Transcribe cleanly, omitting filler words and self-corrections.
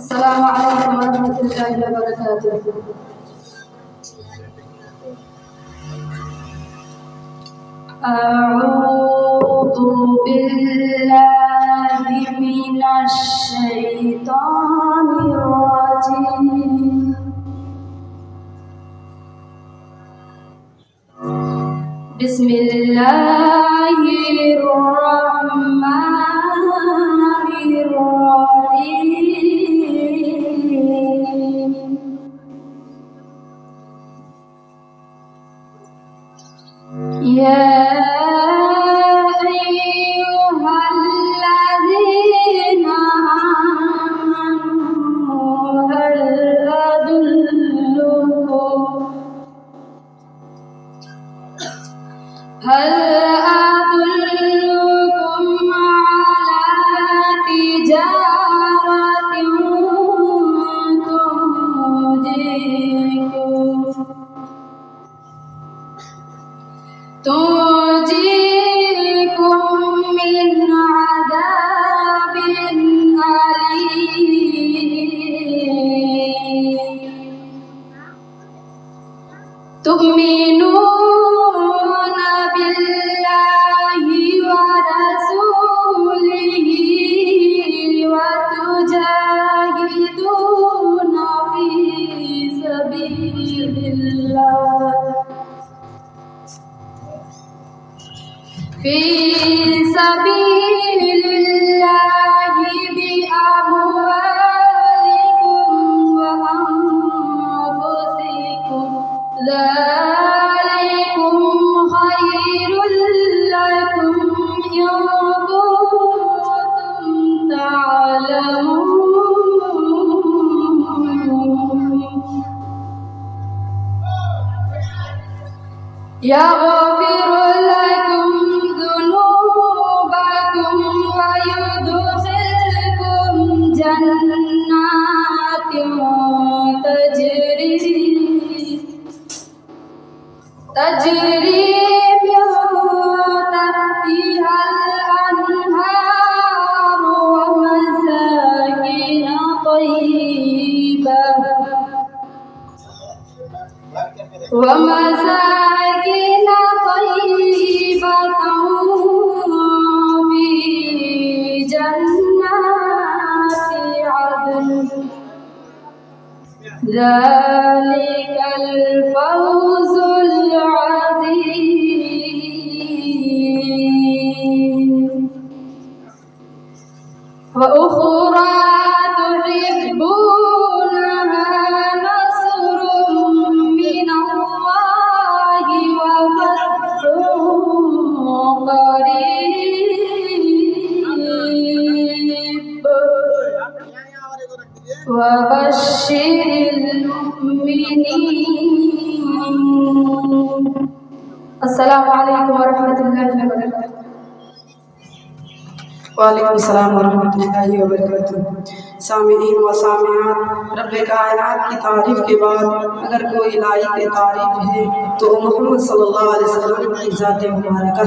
السلام عليكم ورحمة الله وبركاته. أعوذ بالله من الشيطان الرجيم. بسم الله الرحمن الرحيم. يا أيها الذين آمنوا هل أدلكم على تجارة تنجيكم من عذاب أليم تؤمنون بالله ورسوله وتجاهدون في سبيل الله بأموالكم وأنفسكم ذلكم خير لكم إن كنتم تعلمون. يغفر لكم ذنوبكم ويدخلكم جنات تجري من تحتها الأنهار ومساكن طيبة في جنات عدن ذلك الفوز العظيم. وأخرى تحبونها نصر من الله وفتح قريب وبشر المؤمنين. السلام عليكم ورحمة الله وبركاته. वालेकुम सलाम वरहमतुल्लाहि वबरकातुह। सामिईन व सामिआत, रब कायनात की तारीफ के बाद अगर कोई लाई की तारीफ है तो मोहम्मद सल्लल्लाहु अलैहि वसल्लम की ज़ात मुबारका है।